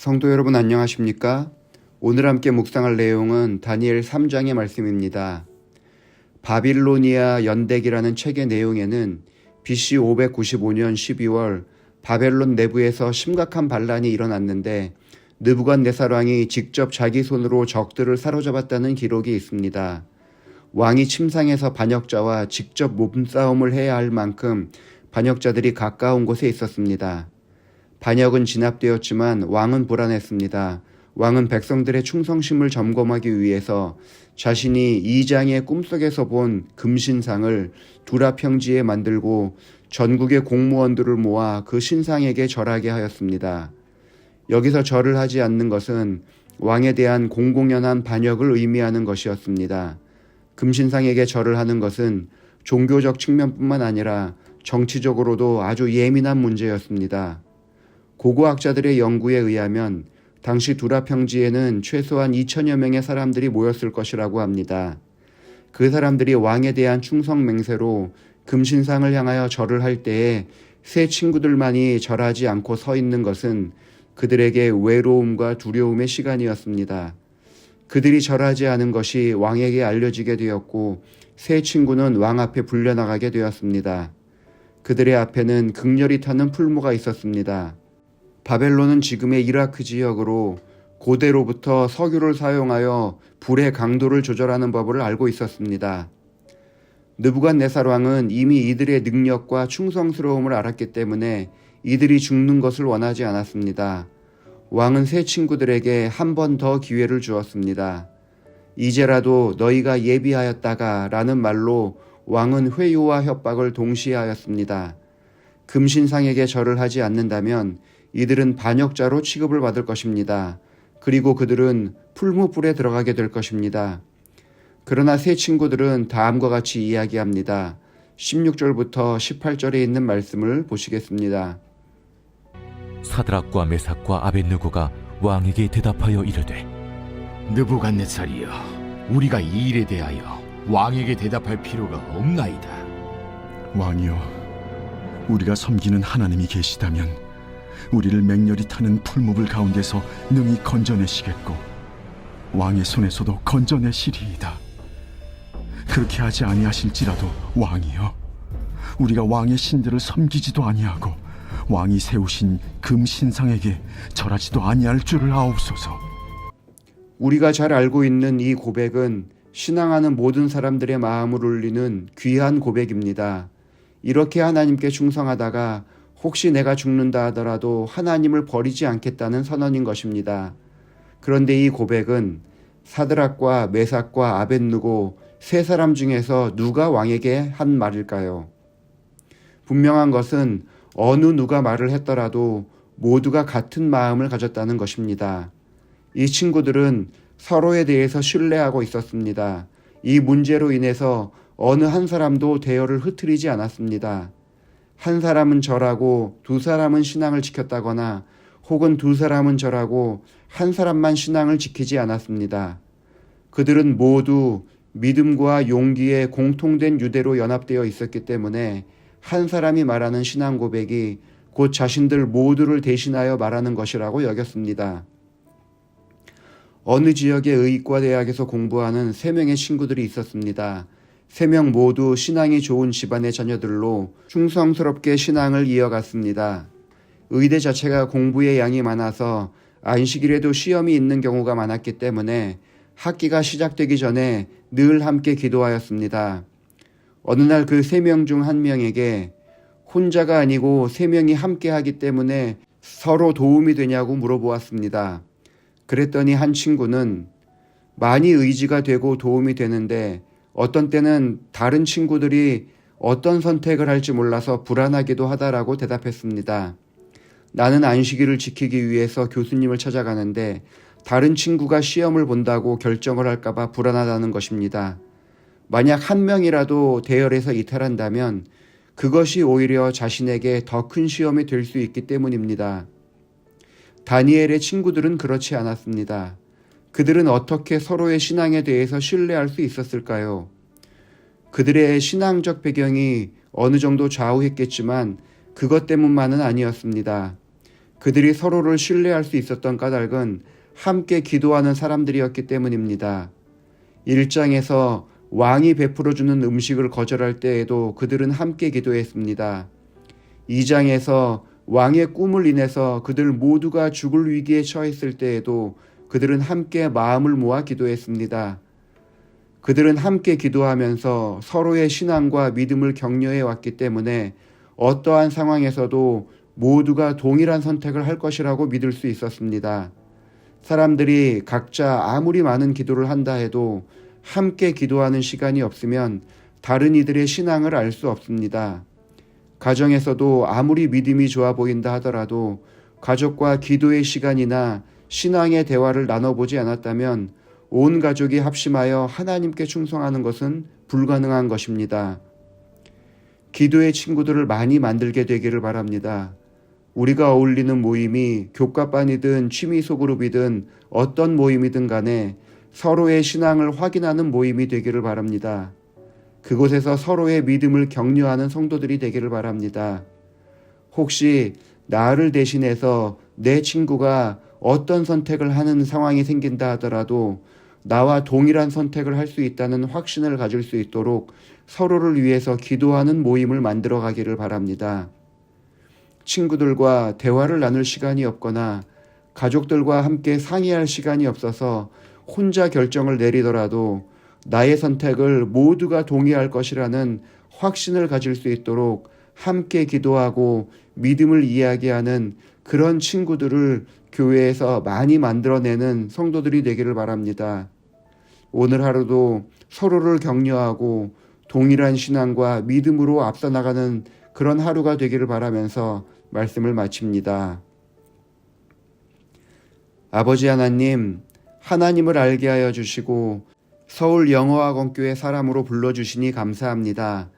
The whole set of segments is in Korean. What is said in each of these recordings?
성도 여러분 안녕하십니까? 오늘 함께 묵상할 내용은 다니엘 3장의 말씀입니다. 바빌로니아 연대기라는 책의 내용에는 BC 595년 12월 바벨론 내부에서 심각한 반란이 일어났는데 느부갓네살 왕이 직접 자기 손으로 적들을 사로잡았다는 기록이 있습니다. 왕이 침상에서 반역자와 직접 몸싸움을 해야 할 만큼 반역자들이 가까운 곳에 있었습니다. 반역은 진압되었지만 왕은 불안했습니다. 왕은 백성들의 충성심을 점검하기 위해서 자신이 2장의 꿈속에서 본 금신상을 두라 평지에 만들고 전국의 공무원들을 모아 그 신상에게 절하게 하였습니다. 여기서 절을 하지 않는 것은 왕에 대한 공공연한 반역을 의미하는 것이었습니다. 금신상에게 절을 하는 것은 종교적 측면뿐만 아니라 정치적으로도 아주 예민한 문제였습니다. 고고학자들의 연구에 의하면 당시 두라 평지에는 최소한 2천여 명의 사람들이 모였을 것이라고 합니다. 그 사람들이 왕에 대한 충성 맹세로 금신상을 향하여 절을 할 때에 세 친구들만이 절하지 않고 서 있는 것은 그들에게 외로움과 두려움의 시간이었습니다. 그들이 절하지 않은 것이 왕에게 알려지게 되었고 세 친구는 왕 앞에 불려나가게 되었습니다. 그들의 앞에는 극렬히 타는 풀무가 있었습니다. 바벨론은 지금의 이라크 지역으로 고대로부터 석유를 사용하여 불의 강도를 조절하는 법을 알고 있었습니다. 느부갓네살 왕은 이미 이들의 능력과 충성스러움을 알았기 때문에 이들이 죽는 것을 원하지 않았습니다. 왕은 세 친구들에게 한 번 더 기회를 주었습니다. 이제라도 너희가 예비하였다가 라는 말로 왕은 회유와 협박을 동시에 하였습니다. 금신상에게 절을 하지 않는다면 이들은 반역자로 취급을 받을 것입니다. 그리고 그들은 풀무불에 들어가게 될 것입니다. 그러나 세 친구들은 다음과 같이 이야기합니다. 16절부터 18절에 있는 말씀을 보시겠습니다. 사드락과 메삭과 아벳느고가 왕에게 대답하여 이르되 느부갓네살이여, 우리가 이 일에 대하여 왕에게 대답할 필요가 없나이다. 왕이여, 우리가 섬기는 하나님이 계시다면 우리를 맹렬히 타는 풀무불 가운데서 능히 건져내시겠고 왕의 손에서도 건져내시리이다. 그렇게 하지 아니하실지라도 왕이여, 우리가 왕의 신들을 섬기지도 아니하고 왕이 세우신 금신상에게 절하지도 아니할 줄을 아옵소서. 우리가 잘 알고 있는 이 고백은 신앙하는 모든 사람들의 마음을 울리는 귀한 고백입니다. 이렇게 하나님께 충성하다가 혹시 내가 죽는다 하더라도 하나님을 버리지 않겠다는 선언인 것입니다. 그런데 이 고백은 사드락과 메삭과 아벳느고 세 사람 중에서 누가 왕에게 한 말일까요? 분명한 것은 어느 누가 말을 했더라도 모두가 같은 마음을 가졌다는 것입니다. 이 친구들은 서로에 대해서 신뢰하고 있었습니다. 이 문제로 인해서 어느 한 사람도 대열을 흐트리지 않았습니다. 한 사람은 절하고 두 사람은 신앙을 지켰다거나 혹은 두 사람은 절하고 한 사람만 신앙을 지키지 않았습니다. 그들은 모두 믿음과 용기에 공통된 유대로 연합되어 있었기 때문에 한 사람이 말하는 신앙 고백이 곧 자신들 모두를 대신하여 말하는 것이라고 여겼습니다. 어느 지역의 의과대학에서 공부하는 3명의 친구들이 있었습니다. 3명 모두 신앙이 좋은 집안의 자녀들로 충성스럽게 신앙을 이어갔습니다. 의대 자체가 공부의 양이 많아서 안식일에도 시험이 있는 경우가 많았기 때문에 학기가 시작되기 전에 늘 함께 기도하였습니다. 어느 날 그 3명 중 한 명에게 혼자가 아니고 3명이 함께 하기 때문에 서로 도움이 되냐고 물어보았습니다. 그랬더니 한 친구는 많이 의지가 되고 도움이 되는데 어떤 때는 다른 친구들이 어떤 선택을 할지 몰라서 불안하기도 하다라고 대답했습니다. 나는 안식일을 지키기 위해서 교수님을 찾아가는데 다른 친구가 시험을 본다고 결정을 할까봐 불안하다는 것입니다. 만약 한 명이라도 대열에서 이탈한다면 그것이 오히려 자신에게 더 큰 시험이 될 수 있기 때문입니다. 다니엘의 친구들은 그렇지 않았습니다. 그들은 어떻게 서로의 신앙에 대해서 신뢰할 수 있었을까요? 그들의 신앙적 배경이 어느 정도 좌우했겠지만 그것 때문만은 아니었습니다. 그들이 서로를 신뢰할 수 있었던 까닭은 함께 기도하는 사람들이었기 때문입니다. 1장에서 왕이 베풀어주는 음식을 거절할 때에도 그들은 함께 기도했습니다. 2장에서 왕의 꿈을 인해서 그들 모두가 죽을 위기에 처했을 때에도 그들은 함께 마음을 모아 기도했습니다. 그들은 함께 기도하면서 서로의 신앙과 믿음을 격려해 왔기 때문에 어떠한 상황에서도 모두가 동일한 선택을 할 것이라고 믿을 수 있었습니다. 사람들이 각자 아무리 많은 기도를 한다 해도 함께 기도하는 시간이 없으면 다른 이들의 신앙을 알 수 없습니다. 가정에서도 아무리 믿음이 좋아 보인다 하더라도 가족과 기도의 시간이나 신앙의 대화를 나눠보지 않았다면 온 가족이 합심하여 하나님께 충성하는 것은 불가능한 것입니다. 기도의 친구들을 많이 만들게 되기를 바랍니다. 우리가 어울리는 모임이 교과반이든 취미 소그룹이든 어떤 모임이든 간에 서로의 신앙을 확인하는 모임이 되기를 바랍니다. 그곳에서 서로의 믿음을 격려하는 성도들이 되기를 바랍니다. 혹시 나를 대신해서 내 친구가 어떤 선택을 하는 상황이 생긴다 하더라도 나와 동일한 선택을 할 수 있다는 확신을 가질 수 있도록 서로를 위해서 기도하는 모임을 만들어 가기를 바랍니다. 친구들과 대화를 나눌 시간이 없거나 가족들과 함께 상의할 시간이 없어서 혼자 결정을 내리더라도 나의 선택을 모두가 동의할 것이라는 확신을 가질 수 있도록 함께 기도하고 믿음을 이야기하는 그런 친구들을 교회에서 많이 만들어내는 성도들이 되기를 바랍니다. 오늘 하루도 서로를 격려하고 동일한 신앙과 믿음으로 앞서 나가는 그런 하루가 되기를 바라면서 말씀을 마칩니다. 아버지 하나님, 하나님을 알게 하여 주시고 서울 영어학원교회 사람으로 불러주시니 감사합니다.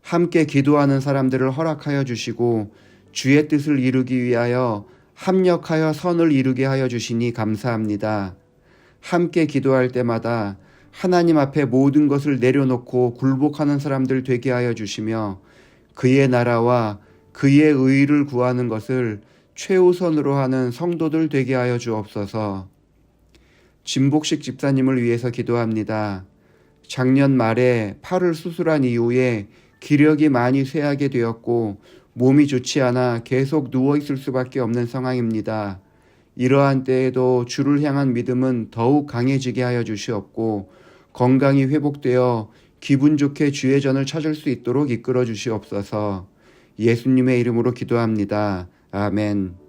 함께 기도하는 사람들을 허락하여 주시고 주의 뜻을 이루기 위하여 합력하여 선을 이루게 하여 주시니 감사합니다. 함께 기도할 때마다 하나님 앞에 모든 것을 내려놓고 굴복하는 사람들 되게 하여 주시며 그의 나라와 그의 의를 구하는 것을 최우선으로 하는 성도들 되게 하여 주옵소서. 진복식 집사님을 위해서 기도합니다. 작년 말에 팔을 수술한 이후에 기력이 많이 쇠하게 되었고 몸이 좋지 않아 계속 누워있을 수밖에 없는 상황입니다. 이러한 때에도 주를 향한 믿음은 더욱 강해지게 하여 주시옵고 건강이 회복되어 기분 좋게 주의 전을 찾을 수 있도록 이끌어 주시옵소서. 예수님의 이름으로 기도합니다. 아멘.